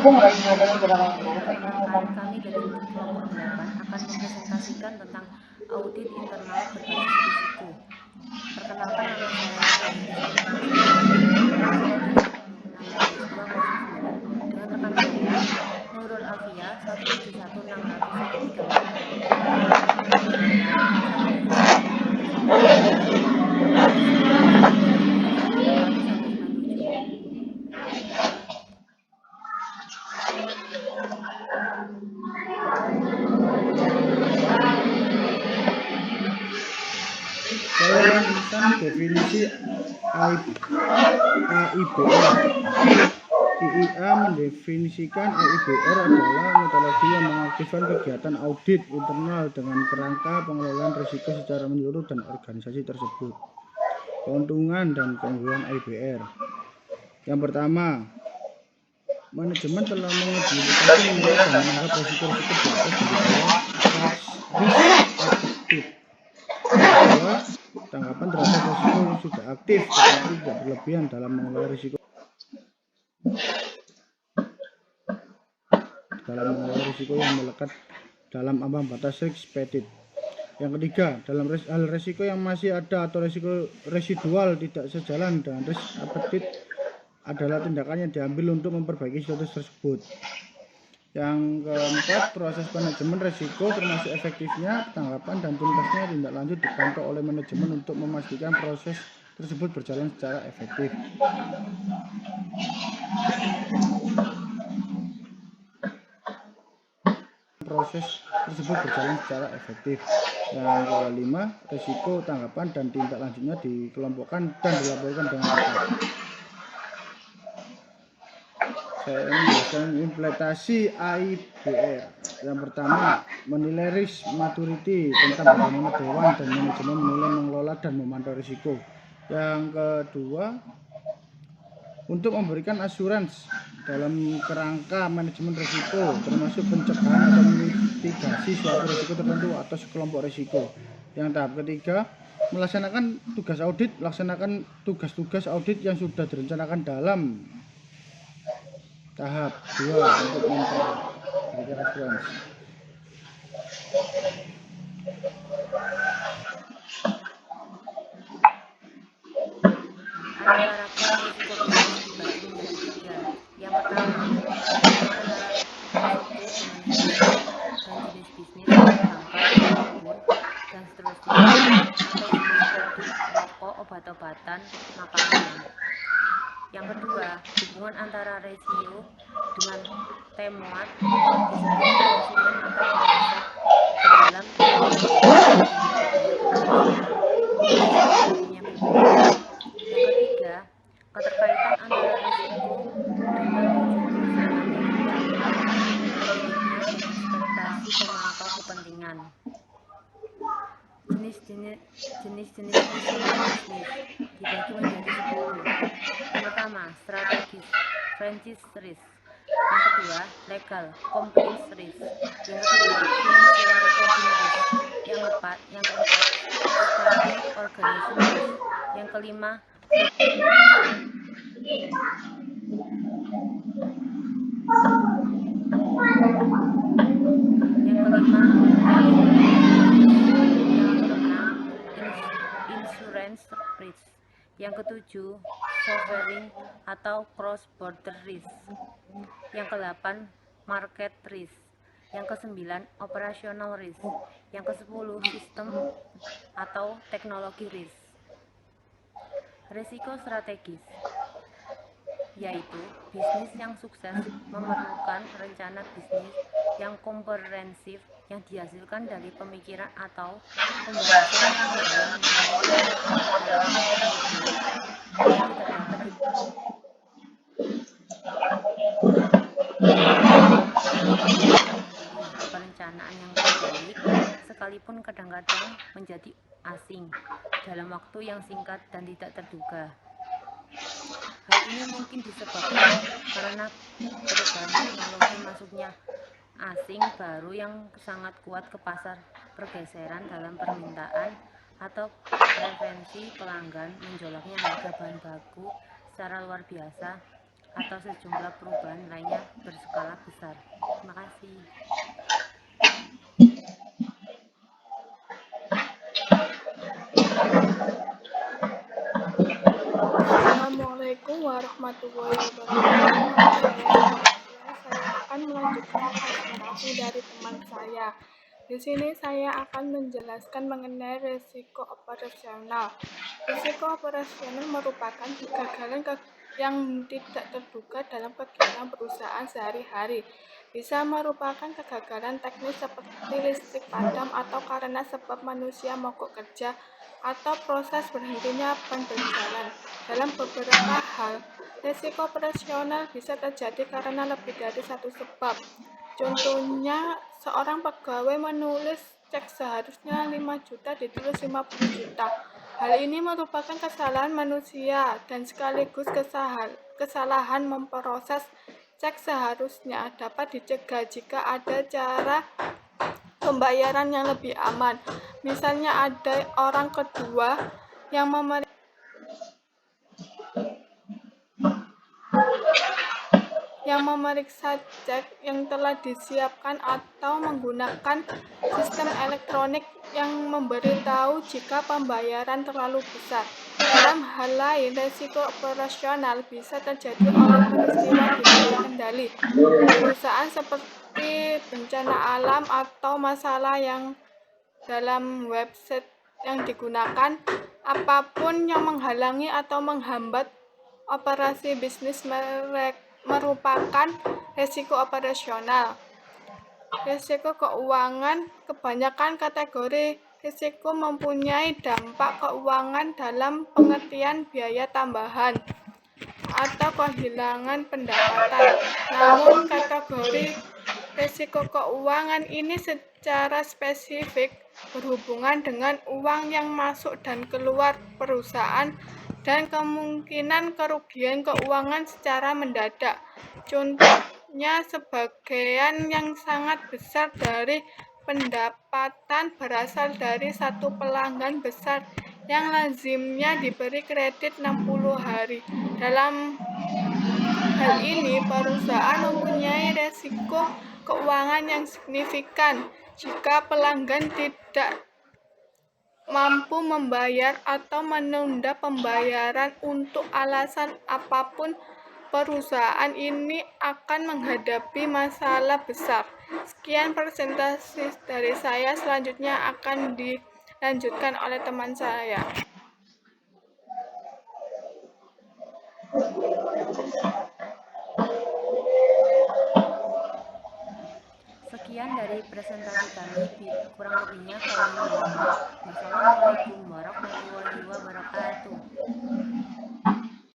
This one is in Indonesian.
Perkenalkan, kami dari kelompok 8 akan mempresentasikan tentang audit internal berbasis risiko. Perkenalkan, nama saya Feni Rizky, berasal dari ISBN 17026-209 dengan rekan saya Nurul Alfia 171601348 171601348 Jessica Rizky 1716157. Saya Ihsan, definisi AIBR. IIA mendefinisikan AIBR adalah metodologi yang mengaktifkan kegiatan audit internal dengan kerangka pengelolaan risiko secara menyeluruh dan organisasi tersebut. Keuntungan dan keunggulan AIBR. Yang pertama, manajemen telah mengidentifikasi menilai dan menganggap risiko-risiko di atas dan di bawah risk appetite. Kedua, tanggapan terhadap risiko yang sudah aktif tetapi tidak berlebihan dalam mengelola risiko yang melekat dalam ambang batas risk appetite. Yang ketiga, dalam hal risiko yang masih ada atau risiko residual tidak sejalan dengan risk appetite adalah tindakan yang diambil untuk memperbaiki status tersebut. Yang keempat, proses manajemen risiko termasuk efektifnya tanggapan dan tuntasnya tindak lanjut dipantau oleh manajemen untuk memastikan proses tersebut berjalan secara efektif. Yang kelima, risiko, tanggapan, dan tindak lanjutnya dikelompokkan dan dilaporkan dengan tepat. Saya menjelaskan implementasi AIBR. Yang pertama, menilai risk maturity tentang bagaimana dewan dan manajemen menilai, mengelola, dan memantau risiko. Yang kedua, untuk memberikan asuransi dalam kerangka manajemen risiko, termasuk pencegahan atau mitigasi suatu risiko tertentu atau sekelompok risiko. Yang tahap ketiga, melaksanakan tugas audit, laksanakan tugas-tugas audit yang sudah direncanakan dalam tahap 2 untuk memberikan asuransi. Ada karakter risiko bisnis dibagi menjadi 3. Yang pertama, hubungan antara risiko dengan jenis dan jenis bisnis, perbankan, kebun, dan seterusnya, atau jenis produk, rokok, obat-obatan, makanan. Yang kedua, hubungan antara rasio dengan temuan disebut konsumen atau pemasok di dalam industri dengan budaya kebiasaan sistem kerjanya berbeda. Yang ketiga, keterkaitan antara risiko dengan tujuan perusahaan yang diucapkan pemiliknya dan ekspektasi pemantau kepentingan. Jenis-jenis risiko bisnis dibagi menjadi 10. Yang pertama, strategis, franchise risk. Yang kedua, legal, compliance risk. Yang ketiga, financial reporting risk. Yang keempat, staffing organization risk. Yang kelima, regulatory risk. Yang keenam, insurance risk. Yang ketujuh, sovereign atau cross border risk. Yang kedelapan, market risk. Yang kesembilan, operational risk. Yang kesepuluh, sistem atau teknologi risk. Risiko strategis, yaitu bisnis yang sukses memerlukan rencana bisnis yang komprehensif yang dihasilkan dari pemikiran atau pembahasan yang mendalam mengenai permasalahan tertentu yang tidak dapat memungkiri. Perencanaan yang terbaik sekalipun kadang-kadang menjadi asing dalam waktu yang singkat dan tidak terduga. Hal ini mungkin disebabkan karena perubahan teknologi, masuknya asing baru yang sangat kuat ke pasar, pergeseran dalam permintaan, atau preferensi pelanggan, menjolaknya harga bahan baku secara luar biasa, atau sejumlah perubahan lainnya berskala besar. Terima kasih. Assalamualaikum warahmatullahi wabarakatuh. Nama saya Novia. Saya akan melanjutkan presentasi dari teman saya. Di sini saya akan menjelaskan mengenai risiko operasional. Risiko operasional merupakan kegagalan yang tidak terduga dalam kegiatan perusahaan sehari-hari. Bisa merupakan kegagalan teknis seperti listrik padam atau karena sebab manusia mogok kerja atau proses berhentinya ban berjalan. Dalam beberapa hal, risiko operasional bisa terjadi karena lebih dari satu sebab. Contohnya, seorang pegawai menulis cek seharusnya 5 juta ditulis 50 juta. Hal ini merupakan kesalahan manusia dan sekaligus kesalahan memproses cek seharusnya dapat dicegah jika ada cara pembayaran yang lebih aman. Misalnya ada orang kedua yang memeriksa cek yang telah disiapkan atau menggunakan sistem elektronik yang memberitahu jika pembayaran terlalu besar. Dalam hal lain, risiko operasional bisa terjadi oleh peristiwa di luar kendali perusahaan seperti bencana alam atau masalah yang dalam website yang digunakan. Apapun yang menghalangi atau menghambat operasi bisnis merupakan risiko operasional. Risiko keuangan. Kebanyakan kategori risiko mempunyai dampak keuangan dalam pengertian biaya tambahan atau kehilangan pendapatan. Namun kategori risiko keuangan ini secara spesifik berhubungan dengan uang yang masuk dan keluar perusahaan dan kemungkinan kerugian keuangan secara mendadak. Contohnya, sebagian yang sangat besar dari pendapatan berasal dari satu pelanggan besar yang lazimnya diberi kredit 60 hari. Dalam hal ini, perusahaan mempunyai risiko keuangan yang signifikan. Jika pelanggan tidak mampu membayar atau menunda pembayaran untuk alasan apapun, perusahaan ini akan menghadapi masalah besar. Sekian presentasi dari saya, selanjutnya akan dilanjutkan oleh teman saya. Sekian dari presentasi kami, kurang lebihnya kami mohon maaf. Wassalamualaikum